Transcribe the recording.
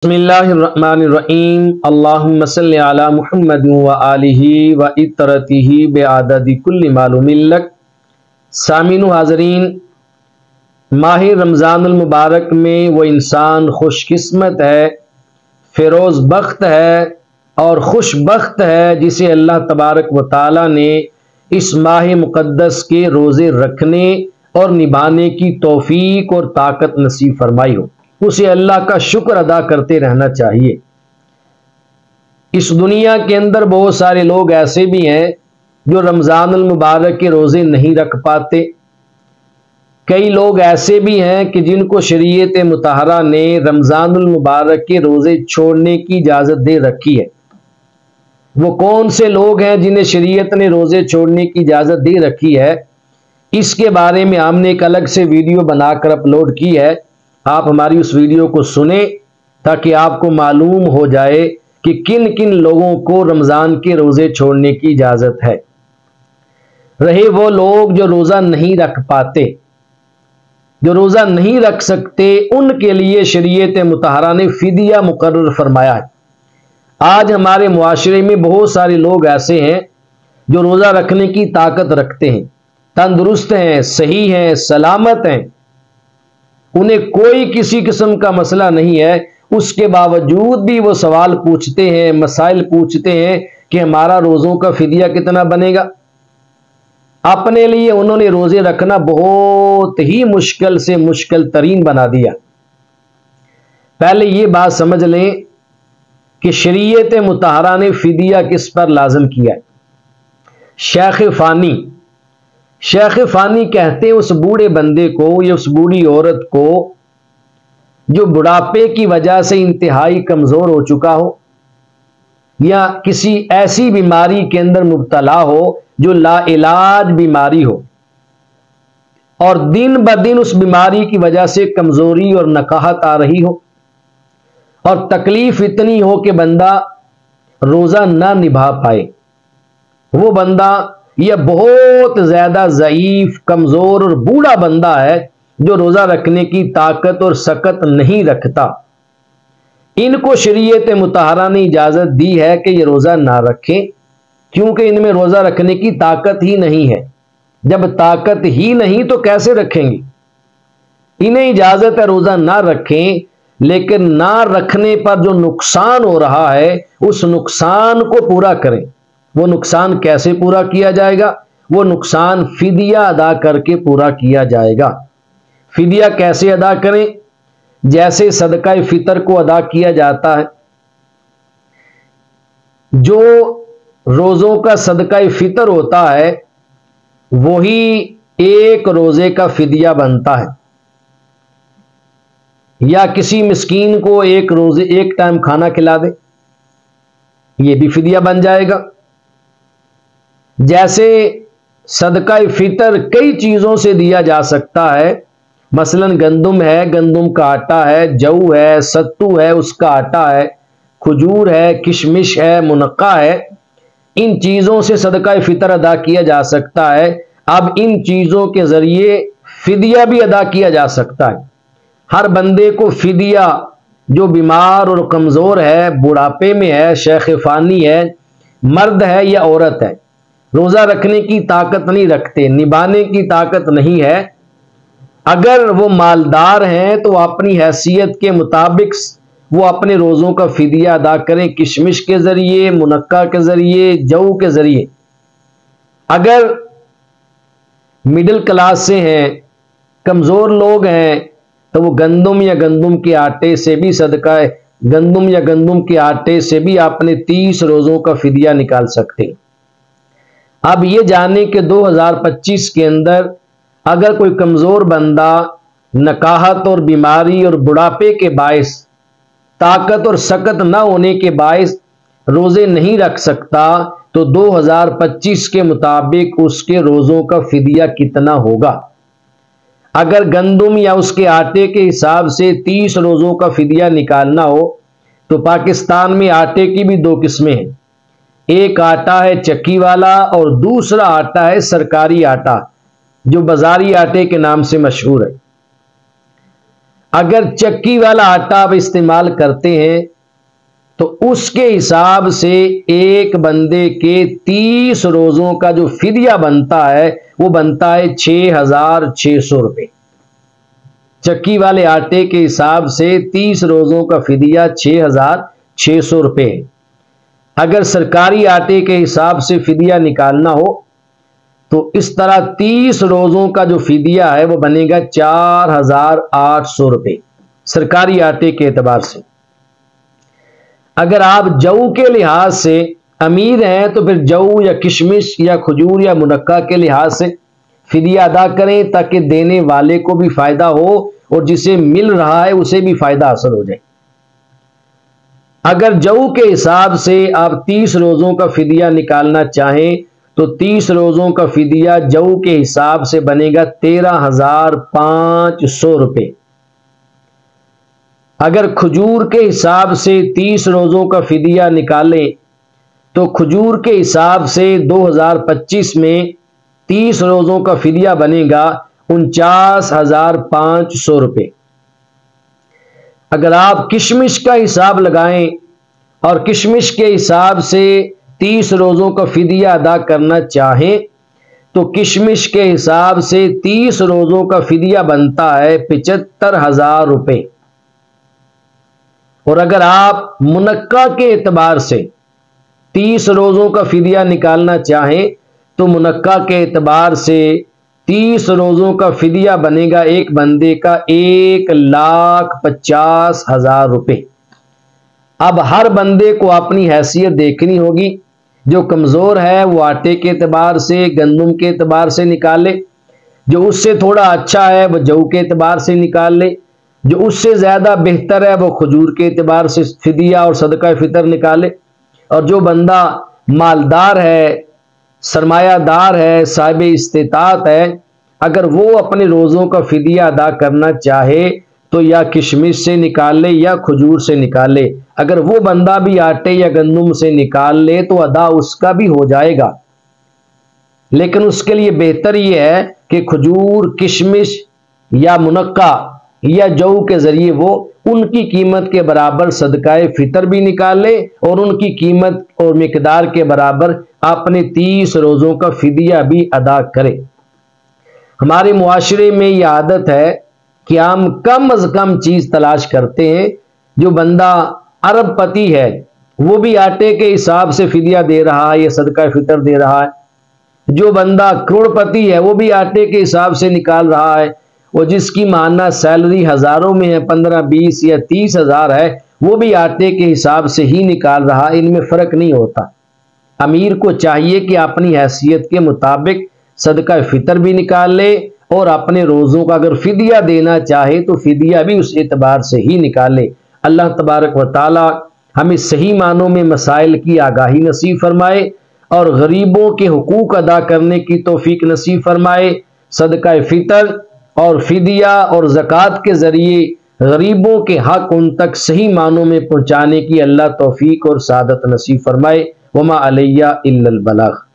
बिस्मिल्लाहिर्रहमानिर्रहीम अल्लाहुम्मा सल्लि अला मुहम्मद व आलिहि व इतरतिहि बिअददि कुल्लि मालूमिन लक। सामीन हाज़रीन, माह रमज़ानुल मुबारक में वो इंसान खुशकिस्मत है, फ़िरोज़ बख्त है और खुशबख्त है जिसे अल्लाह तबारक व तआला ने इस माह मुक़द्दस के रोज़े रखने और निभाने की तौफ़ीक और ताकत नसीब फरमाई हो। उसे अल्लाह का शुक्र अदा करते रहना चाहिए। इस दुनिया के अंदर बहुत सारे लोग ऐसे भी हैं जो रमज़ानुल मुबारक के रोज़े नहीं रख पाते। कई लोग ऐसे भी हैं कि जिनको शरीयत मुतहरा ने रमज़ानुल मुबारक के रोज़े छोड़ने की इजाज़त दे रखी है। वो कौन से लोग हैं जिन्हें शरीयत ने रोज़े छोड़ने की इजाज़त दे रखी है, इसके बारे में हमने एक अलग से वीडियो बनाकर अपलोड की है। आप हमारी उस वीडियो को सुने ताकि आपको मालूम हो जाए कि किन किन लोगों को रमज़ान के रोज़े छोड़ने की इजाज़त है। रहे वो लोग जो रोज़ा नहीं रख पाते, जो रोज़ा नहीं रख सकते, उनके लिए शरीयत मुतहरा ने फिदिया मुकर्रर फरमाया है। आज हमारे मुआशरे में बहुत सारे लोग ऐसे हैं जो रोज़ा रखने की ताकत रखते हैं, तंदुरुस्त हैं, सही हैं, सलामत हैं, उन्हें कोई किसी किस्म का मसला नहीं है। उसके बावजूद भी वो सवाल पूछते हैं, मसाइल पूछते हैं कि हमारा रोज़ों का फिदिया कितना बनेगा। अपने लिए उन्होंने रोज़े रखना बहुत ही मुश्किल से मुश्किल तरीन बना दिया। पहले ये बात समझ लें कि शरीयत मुतहरा ने फिदिया किस पर लाज़िम किया है। शेख फ़ानी कहते हैं उस बूढ़े बंदे को या उस बूढ़ी औरत को जो बुढ़ापे की वजह से इंतहाई कमज़ोर हो चुका हो या किसी ऐसी बीमारी के अंदर मुब्तला हो जो लाइलाज बीमारी हो और दिन ब दिन उस बीमारी की वजह से कमज़ोरी और नकाहत आ रही हो और तकलीफ इतनी हो कि बंदा रोज़ा ना निभा पाए। वो बंदा यह बहुत ज़्यादा ज़ईफ़, कमज़ोर और बूढ़ा बंदा है जो रोज़ा रखने की ताकत और सकत नहीं रखता। इनको शरीयत मुतहरा ने इजाज़त दी है कि ये रोज़ा ना रखें, क्योंकि इनमें रोज़ा रखने की ताकत ही नहीं है। जब ताकत ही नहीं तो कैसे रखेंगे। इन्हें इजाज़त है रोज़ा ना रखें, लेकिन ना रखने पर जो नुकसान हो रहा है उस नुकसान को पूरा करें। वो नुकसान कैसे पूरा किया जाएगा? वो नुकसान फिदिया अदा करके पूरा किया जाएगा। फिदिया कैसे अदा करें? जैसे सदका फितर को अदा किया जाता है। जो रोज़ों का सदका फितर होता है वही एक रोज़े का फिदिया बनता है, या किसी मिस्कीन को एक रोज़े एक टाइम खाना खिला दे, ये भी फिदिया बन जाएगा। जैसे सदका फितर कई चीज़ों से दिया जा सकता है, मसलन गंदुम है, गंदुम का आटा है, जऊ है, सत्तू है उसका आटा है, खजूर है, किशमिश है, मुनक्का है, इन चीज़ों से सदका फितर अदा किया जा सकता है। अब इन चीज़ों के ज़रिए फिदिया भी अदा किया जा सकता है। हर बंदे को फिदिया, जो बीमार और कमज़ोर है, बुढ़ापे में है, शेख फ़ानी है, मर्द है या औरत है, रोज़ा रखने की ताकत नहीं रखते, निभाने की ताकत नहीं है, अगर वो मालदार हैं तो अपनी हैसियत के मुताबिक वो अपने रोज़ों का फिदिया अदा करें, किशमिश के ज़रिए, मुनक्का के ज़रिए, जऊ के ज़रिए। अगर मिडिल क्लास से हैं, कमज़ोर लोग हैं, तो वो गंदुम या गंदुम के आटे से भी सदका है, गंदुम या गंदुम के आटे से भी अपने 30 रोज़ों का फिदिया निकाल सकते हैं। अब ये जाने कि 2025 के अंदर अगर कोई कमज़ोर बंदा नकाहत और बीमारी और बुढ़ापे के बायस, ताकत और सकत ना होने के बायस रोज़े नहीं रख सकता, तो 2025 के मुताबिक उसके रोज़ों का फिदिया कितना होगा? अगर गंदुम या उसके आटे के हिसाब से 30 रोज़ों का फिदिया निकालना हो तो पाकिस्तान में आटे की भी दो किस्में हैं। एक आटा है चक्की वाला और दूसरा आटा है सरकारी आटा, जो बाजारी आटे के नाम से मशहूर है। अगर चक्की वाला आटा आप इस्तेमाल करते हैं तो उसके हिसाब से एक बंदे के 30 रोज़ों का जो फिदिया बनता है वो बनता है 6,600 रुपये। चक्की वाले आटे के हिसाब से 30 रोज़ों का फिदिया 6,600 रुपये। अगर सरकारी आटे के हिसाब से फिदिया निकालना हो तो इस तरह 30 रोज़ों का जो फिदिया है वो बनेगा 4,800 रुपये सरकारी आटे के एतबार से। अगर आप जऊ के लिहाज से अमीर हैं तो फिर जऊ या किशमिश या खजूर या मुनक्का के लिहाज से फिदिया अदा करें ताकि देने वाले को भी फायदा हो और जिसे मिल रहा है उसे भी फायदा हासिल हो जाए। अगर जऊ के हिसाब से आप 30 रोज़ों का फिदिया निकालना चाहें तो 30 रोज़ों का फिदिया जऊ के हिसाब से बनेगा 13,500 रुपये। अगर खजूर के हिसाब से 30 रोज़ों का फिदिया निकालें तो खजूर के हिसाब से 2025 में 30 रोज़ों का फिदिया बनेगा 49,500 रुपये। अगर आप किशमिश का हिसाब लगाएं और किशमिश के हिसाब से 30 रोज़ों का फिदिया अदा करना चाहें तो किशमिश के हिसाब से 30 रोज़ों का फिदिया बनता है 75,000 रुपये। और अगर आप मुनक्का के एतबार से 30 रोज़ों का फिदिया निकालना चाहें तो मुनक्का के एतबार से 30 रोज़ों का फिदिया बनेगा एक बंदे का 1,50,000 रुपये। अब हर बंदे को अपनी हैसियत देखनी होगी। जो कमज़ोर है वो आटे के एतबार से गंदम के एतबार से निकाले, जो उससे थोड़ा अच्छा है वो जऊ के एतबार से निकाल ले, जो उससे ज़्यादा बेहतर है वो खजूर के एतबार से फिदिया और सदका फितर निकाले, और जो बंदा मालदार है, सरमायादार है, साहिब इस्तिताअत है, अगर वो अपने रोज़ों का फिदिया अदा करना चाहे तो या किशमिश से निकाल ले या खजूर से निकाल ले। अगर वो बंदा भी आटे या गंदम से निकाल ले तो अदा उसका भी हो जाएगा, लेकिन उसके लिए बेहतर ये है कि खजूर, किशमिश या मुनक्का या जऊ के ज़रिए वो उनकी कीमत के बराबर सदकाए फितर भी निकाल ले और उनकी कीमत और मिकदार के बराबर अपने 30 रोज़ों का फिदिया भी अदा करे। हमारे मुआशरे में ये आदत है कि हम कम अज़ कम चीज़ तलाश करते हैं। जो बंदा अरबपति है वो भी आटे के हिसाब से फिदिया दे रहा है या सदका फितर दे रहा है। जो बंदा करोड़पति है वो भी आटे के हिसाब से निकाल रहा है, और जिसकी माना सैलरी हज़ारों में है, 15, 20 या 30 हज़ार है, वो भी आटे के हिसाब से ही निकाल रहा है। इनमें फ़र्क नहीं होता। अमीर को चाहिए कि अपनी हैसियत के मुताबिक सदका फितर भी निकाल ले और अपने रोज़ों का अगर फिदिया देना चाहे तो फिदिया भी उस एतबार से ही निकाल ले। अल्लाह तबारक व तआला हमें सही मानों में मसाइल की आगाही नसीब फरमाए और गरीबों के हुकूक अदा करने की तौफीक नसीब फरमाए। सदका फितर और फिदिया और ज़कात के ज़रिए गरीबों के हक उन तक सही मानों में पहुँचाने की अल्लाह तौफीक और सादत नसीब फरमाए। वमा अलैया इल्लल बलाग।